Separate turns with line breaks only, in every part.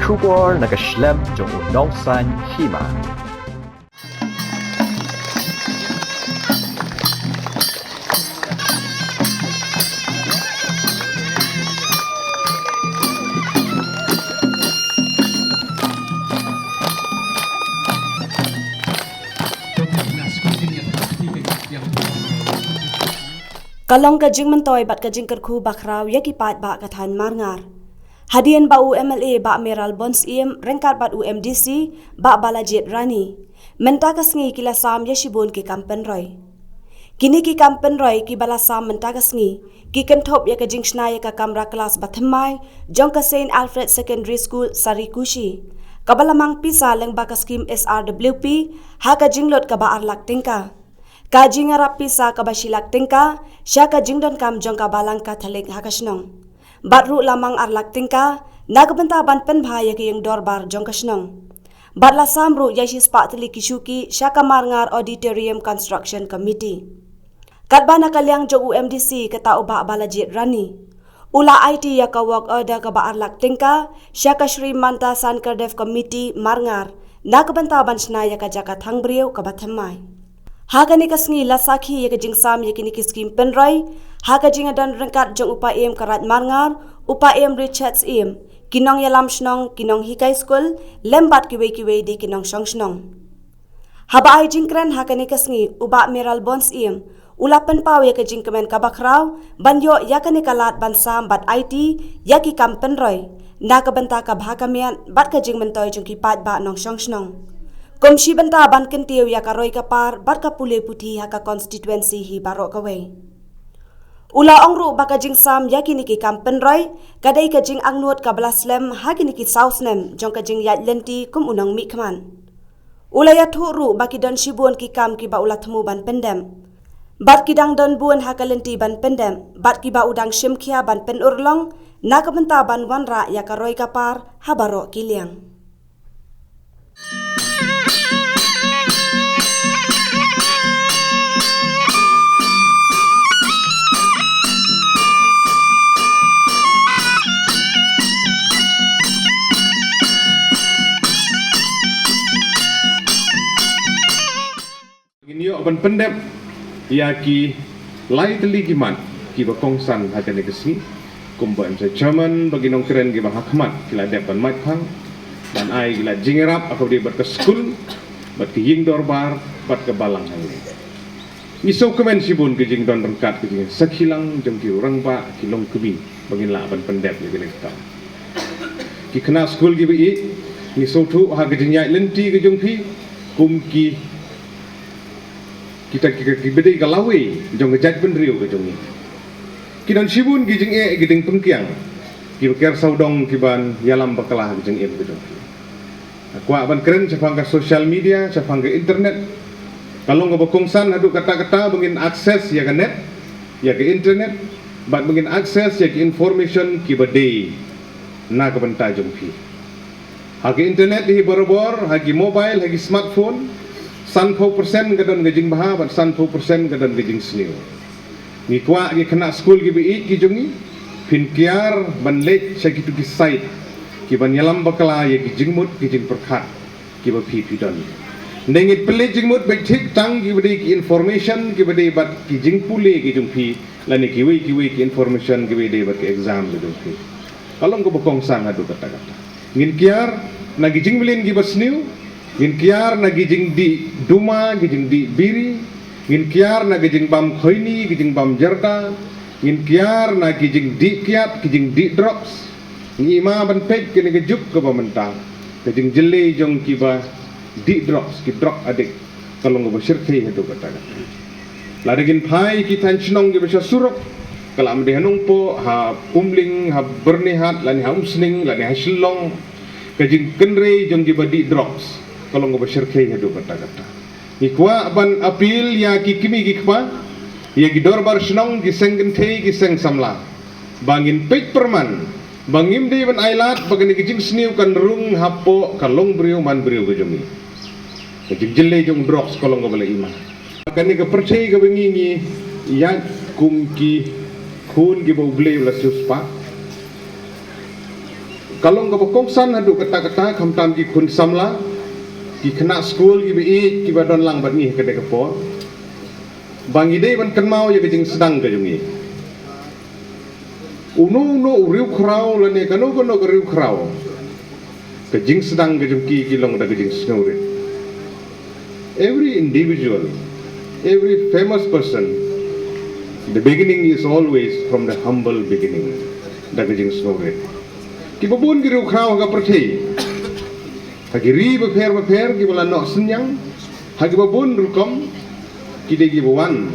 Kubor nagaslem jong unawsan hima.
Kalong kajing mentoy bat kajing kerku bakraw ya kipat ba katan marngar. Hadian ba UMLA ba Meral Bons iem rengkat bat UMDC ba Balajit Rani. Menta kasngi kila sam ya shibun ki kampen roy. Kini ki kampen roy ki balasam menta kasngi ki kentop ya kajing shnaya ka kamra kelas bathemai jong ka St. Alfred Secondary School Sarikushi. Kabalamang pisa leng ba ka skim SRWP ha kajing lot ka ba arlak tingka. Kajing arap pisa kabasilak tingka, siya kajing don kam jong kabalang katalig hakasnong. Batru lamang arlak tingka, nagabentaban penbhaya kiyang dorbar jong kasnong. Batla samru yashi spatli kisuki, siya kamarngar Auditorium Construction Committee. Katba nakaliang jong UMDC katao ba Balajit Rani. Ula IT ya ka work order ka ba arlak tingka, siya ka Shri Manta Sankardev Committee marngar, nagabentaban snaya ka jakat hangbriyo ka bathamay. Haga ni kasngi lasakhi ya kajing sam ya kini kiskim penrai, haga jing adan rengkat jong upa em karat marngar, upa em Richards em, kinong yalam shnong, kinong hikai school, lembat kiwe di kinong shong shnong. Haba ay jing kren haga ni kasngi, uba Meral Bons em, ulapan paw ya kajing kemen kabakraw, banyo ya kani kalat bansam bat IT, ya ki kam penrai, na kabenta ka bhakamian, bat kajing mentoy jong kipat ba nong shong shnong. Komsi benta ban kentiu ya karoi kapar bat ka pule putih haka constituency hi barok kawai. Ula ongru baka jing sam ya kini ki kampen roi kadai ka jing angnut ka belaslem ha kini ki sausnem jong ka jing yat lenti kum unang mi kman. Ula ya thuru baki don shibun ki kam ki ba ula themu ban pendem. Bat ki dang don buan haka lenti ban pendem bat ki ba udang shimkhia ban pen urlong na ka benta ban wanra ya karoi kapar ha barok kiliang.
Ini aban pendep ya ki lai teli kiman ki bakongsan hakan negesi kumba emsa chairman bagi nong keren ki bahakmat kila depan mat khang dan ai kila jingerap aku di berke school bat ki ying dorbar bat ke balang hali iso kemen sibun ki jing don rengkat ki jing sakhilang jeng ki urang ba ki long kebi bagi la aban pendep ni kita ki kena school ki bi ni so thu ha ki jing yai lenti ki jong phi kum ki kita beda galawe jong ngejat benriu ke jong ni kidan sibun gijing giding pengkiang ki ker saudong kiban yalam bakalah gijing ke jong aku aban keren sapang ke social media sapang ke internet kalau ngabakongsan adu kata-kata bengin akses ya ke net ya ke internet bat bengin akses ya ke information ki bade na ke benta jong pi hagi internet hi borobor hagi mobile hagi smartphone 100% gadon gajing baha bat 100% gadon gajing sniu ni tua gi kena school gi bi ki jongi pin kiar ban lek sakitu ki site ki ban yalam bakala ye gi jingmut ki jing perkhat ki ba pi don nengit pele jingmut ba thik tang gi bade ki information ki bade bat ki jing pule gi jung pi lani ki we ki information gi bade bat ki exam gi jung pi kalong ko bokong sang adu kata-kata ngin kiar na gi jing bilin gi ba sniu ngin kiar na gijing di duma gijing di biri ngin kiar na gijing bam khoini gijing bam jarda ngin kiar na gijing di kiat gijing di drops ngi ma ban pek kene gejuk ke bamenta gijing jele jong kiba di drops ki drop adik kalau ngo bersirkai itu kata-kata ladagin phai ki tan chnong ge besa suruk kala amde hanung po ha pumling ha bernihat lani ha umsning lani ha shillong gijing kenre jong kiba di drops kalau ngo bersirkai itu kata-kata ikwa ban apil ya ki kimi ki kwa ya ki dorbar shnong ki senggen thei ki seng samla bangin pek perman bangim de ban ailat bagani ki jing sniu kan rung hapo kalong brio man brio ke jomi ki jelle jong drops kalau ngo bale ima kan ni ke percai ke bengi ya kum ki khun ki bo ble la suspa kalong ka kongsan hadu kata-kata kamtam ki kun samla ki kena school ki bi ki badon lang bat ni kedai kapo bang ide ban kenmau ya kejing sedang ka jungi no riu krau la ne kano riu krau kejing sedang ka jungki ki long da kejing snore. Every individual, every famous person, the beginning is always from the humble beginning. Da kejing snore. Ki babun ki riu krau ka perthei hagi ri befer ki bala no senyang hagi babun rukom ki degi bawan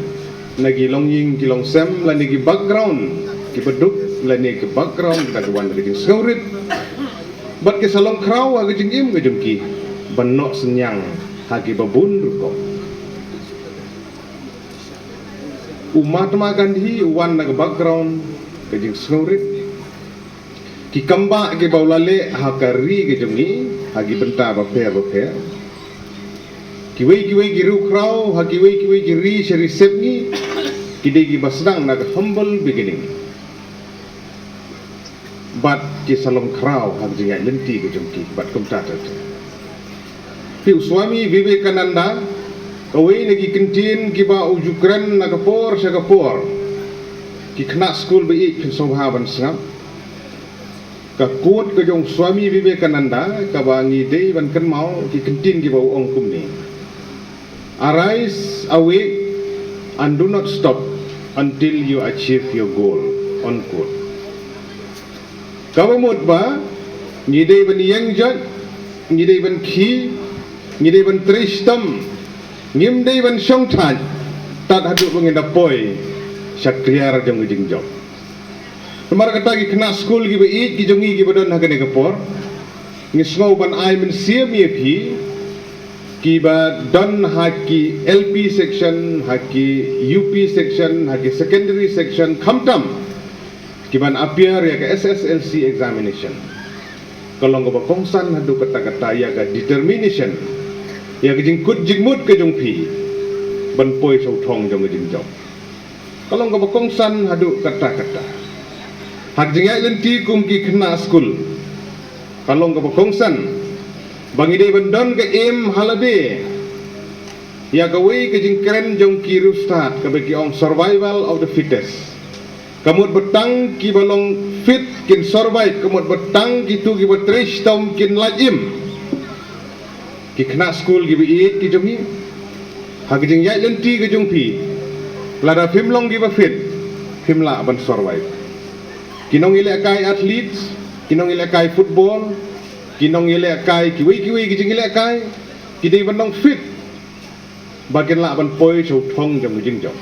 lagi longying ki long sem la negi background ki beduk la negi background da wan da skaurit bat ke salong krau hagi jingim ke jungki ban no senyang hagi babun rukom Mahatma Gandhi wan da background ke jing skaurit ki kamba ke baulale hakari ke jungi hagi benta baper kiwei ki ru krau hagi kiwei ki ri seri sepni kidegi basdang na humble beginning but ki salong krau hagi ngai lenti ke jungi bat kumta ta pi Swami Vivekananda kawei nagi kentin ki ba ujukran na kapor sa kapor ki kena school be pin sobhaban sangap ka kuat ke jong Swami Vivekananda ka bangi dei ban kan mau ki kentin ki bau ong kum ni arise awake and do not stop until you achieve your goal on quote ka bamut ba ni dei ban yang jat ni dei ban khi ni dei ban tristam ngim dei ban song than tat hadu bangin da poi sakriar jong jing job Kemar kata ki kena school ki bei ki jongi ki badon hagane kapor ngisngau ban ai men sia mi phi ki ba don haki LP section haki UP section haki secondary section khamtam ki ban appear ya ke SSLC examination kalong ba kongsan hadu kata-kata ya ga determination ya ke jingkut jingmut ke jong phi ban poi sau thong jong jing job kalong ba kongsan hadu kata-kata hak jingai lenti kum ki kena school kalong ka kongsan bangi dei bandon ke em halabe ya kawei ke jingkren jong ki rustat ka bagi ong survival of the fittest kamut betang ki balong fit kin survive kamut betang ki tu ki betrish tom kin lajim ki kena school ki bi ki jongi hak jingai lenti ke jong pi lada phimlong ki ba fit phimla ban survive kinong ile kai athletes kinong ile kai football kinong ile kai kiwi ki jing ile kai ki dei ban dong fit bagian la ban poi chou thong jong jing jong